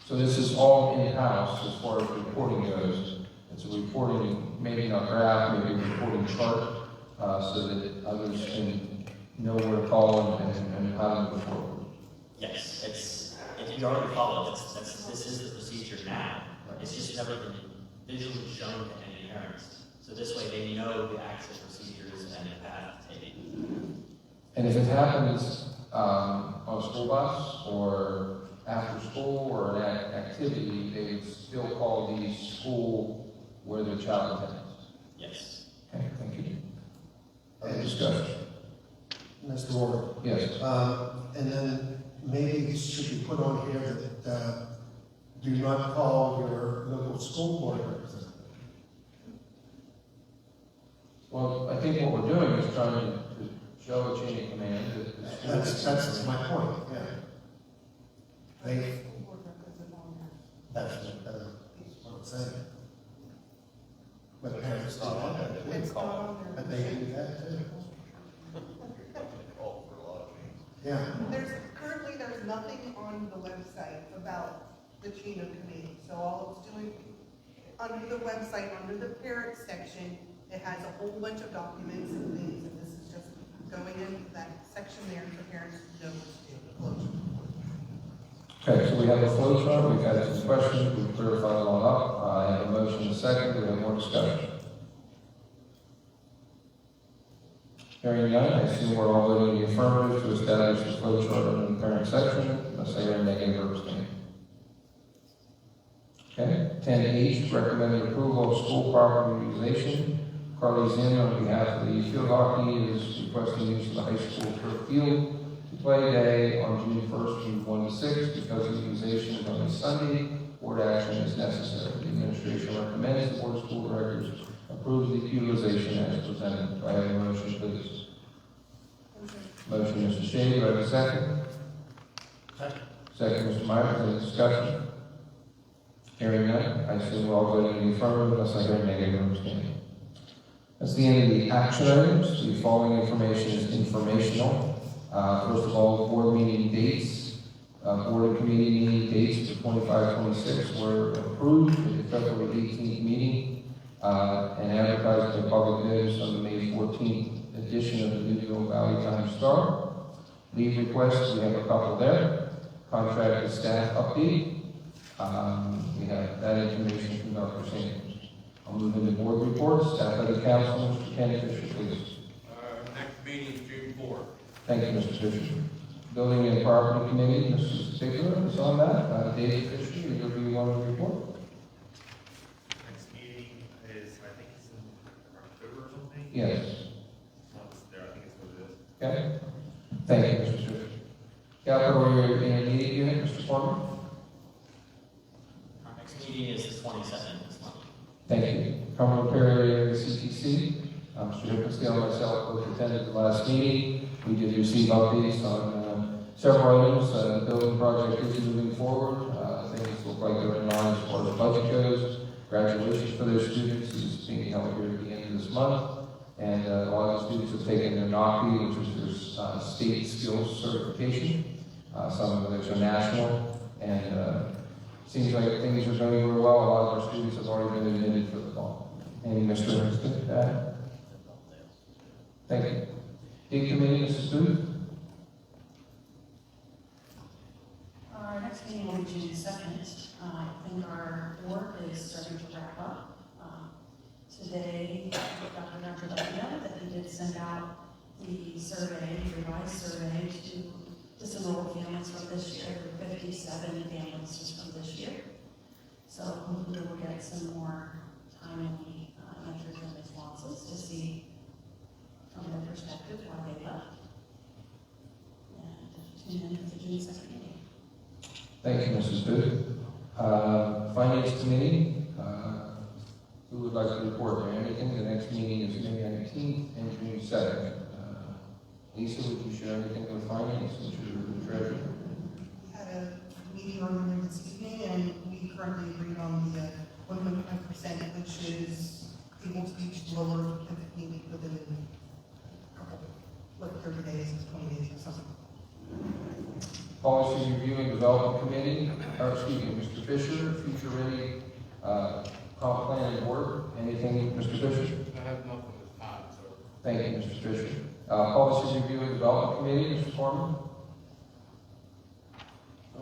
So this is all in-house as far as reporting goes. It's a reporting, maybe not graph, maybe a reporting chart, so that others can know where to call and how to move forward. Yes, if you already follow, this is the procedure now. It's just never been visually shown to any parents. So this way they know the actual procedures and the path to take. And if it happens on a school bus or after school or an activity, they would still call the school where the child attends. Yes. Okay, thank you. Other discussion? Mr. Warren. Yes. And then maybe it should be put on here that, do not call your local school board representative. Well, I think what we're doing is trying to show a chain of command that the school. That's my point, yeah. They, that's what I'm saying. But parents don't want that, It's not on there. but they do that too. Yeah. Currently, there's nothing on the website about the chain of command. So all it's doing, under the website, under the parent section, it has a whole bunch of documents and things, and this is just going into that section there for parents to know what to do. Okay, so we have a flow chart, we've had some questions, we've clarified it all up. I have a motion and a second, do we have more discussion? Hearing none, I assume we're all voting in the affirmative to establish the flow chart in the parent section, unless they are negative or abstaining. Okay, 10H, recommended approval of school property utilization. Carly Zinn, on behalf of the field hockey, is requesting use of the high school turf field to play day on June 1st through 1 to 6 because the utilization is on a Sunday. Board action is necessary. The administration recommends the board of school directors approve the utilization as presented. Do I have a motion, please? Motion, Mr. Shea, do I have a second? Second, Mr. Meyer, any discussion? Hearing none, I assume we're all voting in the affirmative unless I hear negative or abstaining. That's the end of the action items. The following information is informational. First of all, board meeting dates, board and committee meeting dates for 25-26 were approved at the February 18th meeting and advertised in a public notice on the May 14th edition of the Newville Valley Times-Star. Leave requests, we have a couple there. Contract with staff update. We have that information from Dr. Sanders. I'll move into board reports. Staff of the council, Mr. Kenny Fisher, please. Next meeting is June 4th. Thank you, Mr. Fisher. Building and Property Committee, Mr. Stickler is on that. Dave Fisher, you'll be one of the report. Next meeting is, I think it's in October or something? Yes. It's not listed there, I think it's what it is. Okay. Thank you, Mr. Fisher. Capital Intermediate Unit, Mr. Foreman. Our next meeting is the 22nd this month. Thank you. Common Repair Area CTC. Mr. Hippinsdale and myself both attended the last meeting. We did receive updates on several items. The building project is moving forward. Things look like they're in line as far as budget goes. Graduations for those students is being held here at the end of this month. And a lot of the students have taken their NACI, which is their state skills certification. Some of those are national. And seems like things are going really well. A lot of our students have already been admitted for the fall. Any Mr. Hurst, that? Thank you. Big committee, Mrs. Booth? Our next meeting will be June 2nd. I think our work is starting to wrap up. Today, Dr. Nardrevilla, that he did send out the survey, revised survey to some rural families from this year. There were 57 families just from this year. So hopefully we'll get some more timely answers and responses to see from their perspective why they left. And tune in for the June 2nd meeting. Thank you, Mrs. Booth. Finance Committee, who would like to report there? Anything? The next meeting is May 19th and June 2nd. Lisa, would you share anything with finance, since you're the treasurer? We had a meeting earlier this evening, and we currently agreed on the 1.5%, which is able to be lower if needed within a couple, 30 days, 20 days or something. Policy Review and Development Committee, Mr. Fisher, Future Ready Comp Plan and Board. Anything, Mr. Fisher? I have nothing this time, so. Thank you, Mr. Fisher. Policy Review and Development Committee, Mr. Foreman.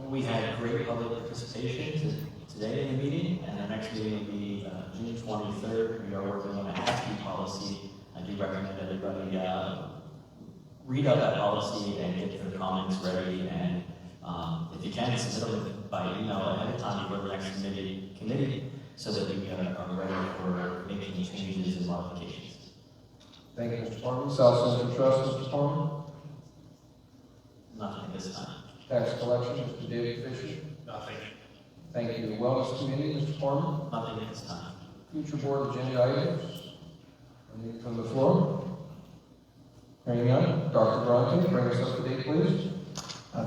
We had great public participation today in the meeting, and our next meeting will be June 23rd. We are working on a HASP policy. I do recommend everybody read out that policy and get their comments ready and If you can, submit them by email ahead of time before the next committee, so that we are ready for making changes and modifications. Thank you, Mr. Parman. South Central Trust, Mr. Parman. Nothing at this time. Tax Collection, Mr. David Fisher. Nothing. Thank you. Wellness Committee, Mr. Parman. Nothing at this time. Future Board Agenda items. Anything from the floor? Hearing none. Dr. Bronte, bring us up to date, please.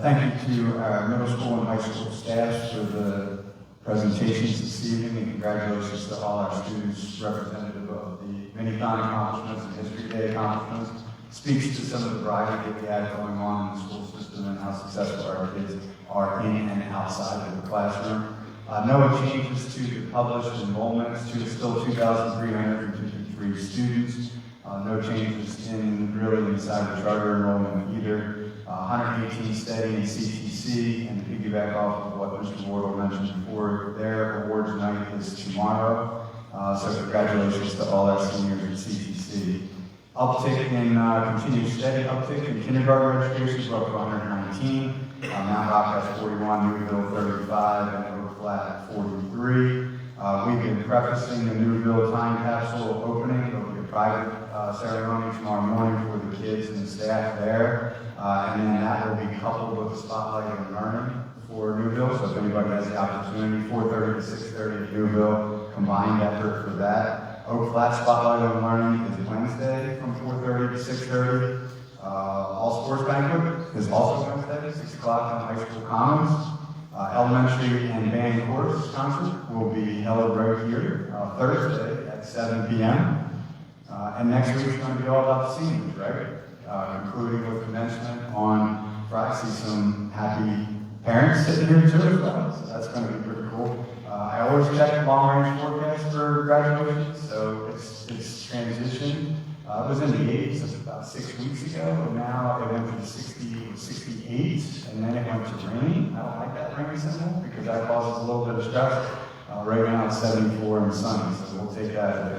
Thank you to our middle school and high school staff for the presentations this evening, and congratulations to all our students representative of the Mini-Con accomplishments and History Day accomplishments. Speaks to some of the variety that we have going on in the school system and how successful our kids are in and outside of the classroom. No changes to the published enrollments, still 2,353 students. No changes in really inside the charter enrollment either. 118 steady in CTC, and to piggyback off of what Mr. Wardle mentioned before, their awards night is tomorrow. So congratulations to all our seniors at CTC. Uptick in continued steady uptick in kindergarten registrations, we're up to 119. Mount Rock has 41, Newville 35, and Oak Flat 43. We've been prefacing the Newville time capsule opening. There'll be a private ceremony tomorrow morning for the kids and the staff there. And then that will be coupled with a spotlight on learning for Newville. So if anybody has the opportunity, 4:30 to 6:30 at Newville, combined effort for that. Oak Flat Spotlight on Learning is Wednesday from 4:30 to 6:30. All Sports Banquet is also Wednesday, 6 o'clock on High School Commons. Elementary and band chorus concert will be held right here Thursday at 7 p.m. And next week's going to be all about the seniors, right? Concluding with commencement on Friday. See some happy parents sitting here too as well, so that's going to be pretty cool. I always check long-range forecast for graduation, so it's transition. It was in the 80s about 6 weeks ago, and now it went to 60, 68, and then it went to rain. I don't like that rainy symbol because that causes a little bit of stress. Right now it's 74 and sunny, so we'll take that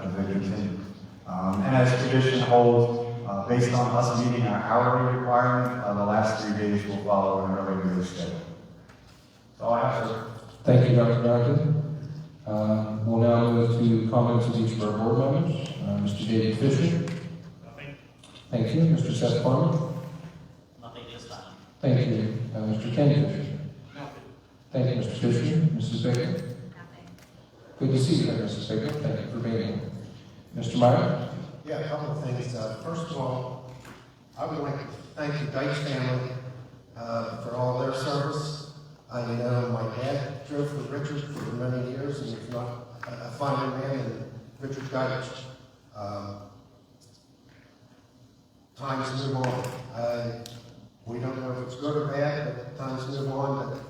if they continue. And as tradition holds, based on us meeting our hourly requirement, the last 3 days will follow in our regular schedule. That's all I have, sir. Thank you, Dr. Bronte. We'll now move to comments of each of our board members. Mr. David Fisher. Nothing. Thank you. Mr. Seth Parman. Nothing at this time. Thank you. Mr. Kenny Fisher. Nothing. Thank you, Mr. Fisher. Mrs. Baker. Nothing. Good to see you there, Mrs. Baker. Thank you for being here. Mr. Meyer. Yeah, a couple of things. First of all, I would like to thank the Deitch family for all their service. I know my dad drove for Richard for many years, and he's not a finer man than Richard Deitch. Times move on. We don't know if it's good or bad, but times move on. But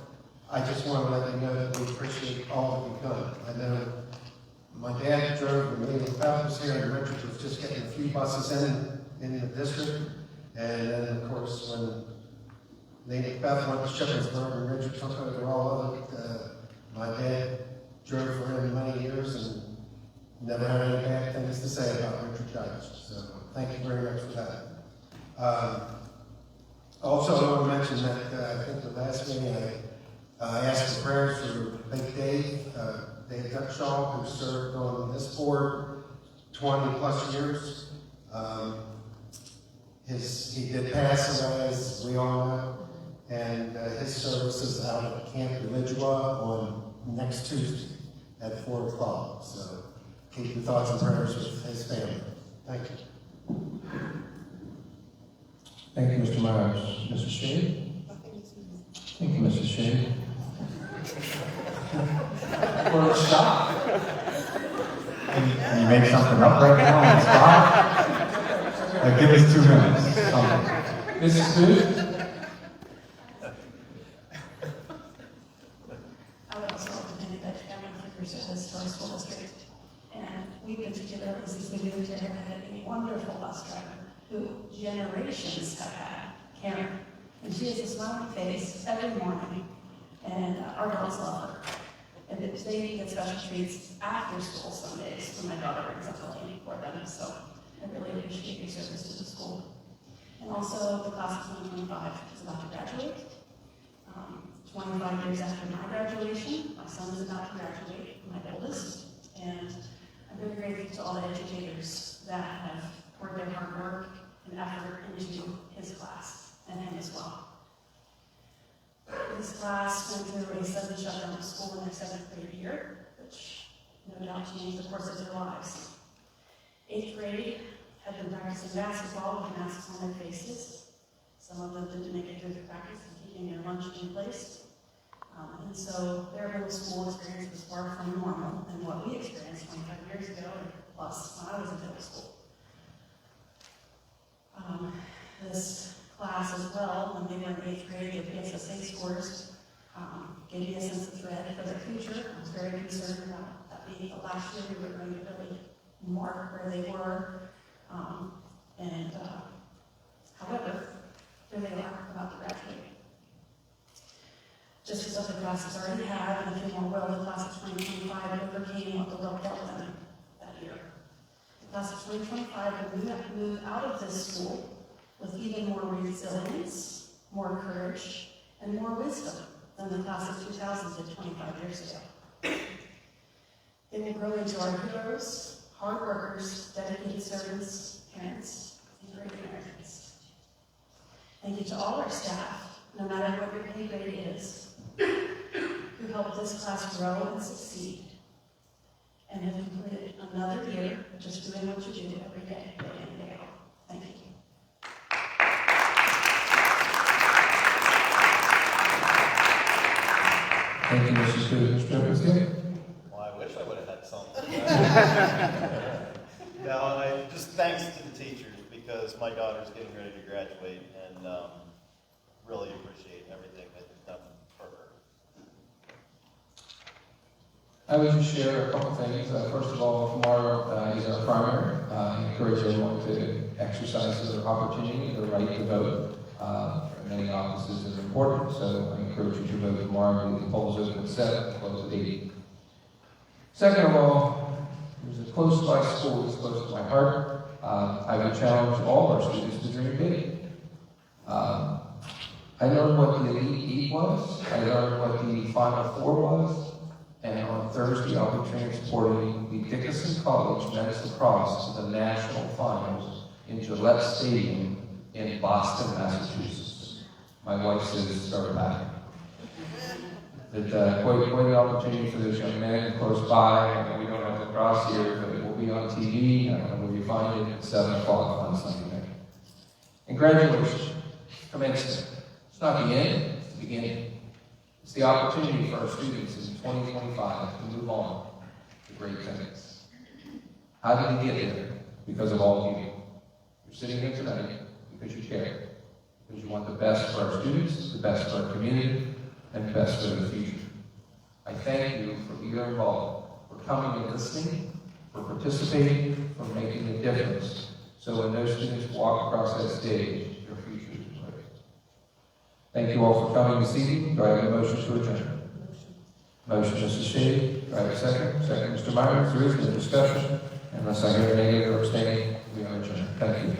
I just want to let you know that we appreciate all that you've done. I know my dad drove when Lady Beth was here, and Richard was just getting a few buses in the district. And then, of course, when Lady Beth went to Shippensburg and Richard took over all of it, my dad drove for him many years and never had any bad things to say about Richard Deitch. So thank you very much for that. Also, I want to mention that I think the last meeting I asked for prayers for Big Dave, Dave Gutschall, who served on this board 20 plus years. He did pass away, as we all know, and his service is out at Camp Religua on next Tuesday at 4 o'clock. So keep your thoughts and prayers with his family. Thank you. Thank you, Mr. Myers. Mrs. Shade? Thank you, Mrs. Shade. For a stop. Can you make something up right now on the spot? Give us 2 minutes. Something. Mrs. Booth? I would also like to thank that family for your service to our school district. And we in particular, since we moved here, have had a wonderful bus driver who generations have had, Karen. And she has a smiling face every morning, and our girls love her. And they get special treats after school some days when my daughter brings up the lady for them. So I really appreciate your service to the school. And also the class of 2025 is about to graduate. 25 years after my graduation, my son is about to graduate, my oldest, and I'm very grateful to all the educators that have poured their hard work and effort into his class and him as well. This class went through a sudden shutdown of school in their 7th grade year, which no doubt changed the course of their lives. 8th grade had been practicing basketball with masks on their faces. Some of them didn't make it through the practice and keeping their lunch in place. And so their middle school experience was far from normal than what we experienced 25 years ago, and plus when I was in middle school. This class as well, when they were in 8th grade, their PSSA scores gave me a sense of dread for their future. I was very concerned about that being the last year we were going to really mark where they were. However, here they are about to graduate. Just as other classes already have, and if you more well, the class of 2025 overcame what the world dealt them that year. The class of 2025 would move out of this school with even more resilience, more courage, and more wisdom than the class of 2000 did 25 years ago. They will grow into our heroes, hard workers, dedicated servants, parents, and great Americans. Thank you to all our staff, no matter what your pay grade is, who helped this class grow and succeed, and have completed another year just doing what you do every day, day in, day out. Thank you. Thank you, Mrs. Cruz. Mr. Evans? Well, I wish I would have had something. No, just thanks to the teachers, because my daughter's getting ready to graduate, and really appreciate everything that they've done for her. I would just share a couple things. First of all, tomorrow is our primary. I encourage everyone to exercise their opportunity, their right to vote. Many offices is important, so I encourage you to vote tomorrow. The polls open at 7, close at 8. Second of all, there's a close by school that's close to my heart. I would challenge all our students to dream big. I learned what the Elite Eight was. I learned what the Final Four was. And on Thursday, I'll be transporting the Dickinson College men's lacrosse to the national finals in Gillette Stadium in Boston, Massachusetts. My wife says start back. But quite an opportunity for those young men close by. I know we don't have lacrosse here, but it will be on TV. I don't know where you find it at 7 o'clock on Sunday night. And graduation, commencement. It's not the end, it's the beginning. It's the opportunity for our students in 2025 to move on to great things. How did we get there? Because of all of you. You're sitting here tonight because you care. Because you want the best for our students, the best for our community, and the best for the future. I thank you for your involvement, for coming and listening, for participating, for making a difference. So when those students walk across that stage, your future is bright. Thank you all for coming this evening. Do I have a motion to adjourn? Motion, Mrs. Shea. Do I have a second? Second, Mr. Myers. There is no discussion. Unless I hear any other abstaining, we are adjourned. Thank you.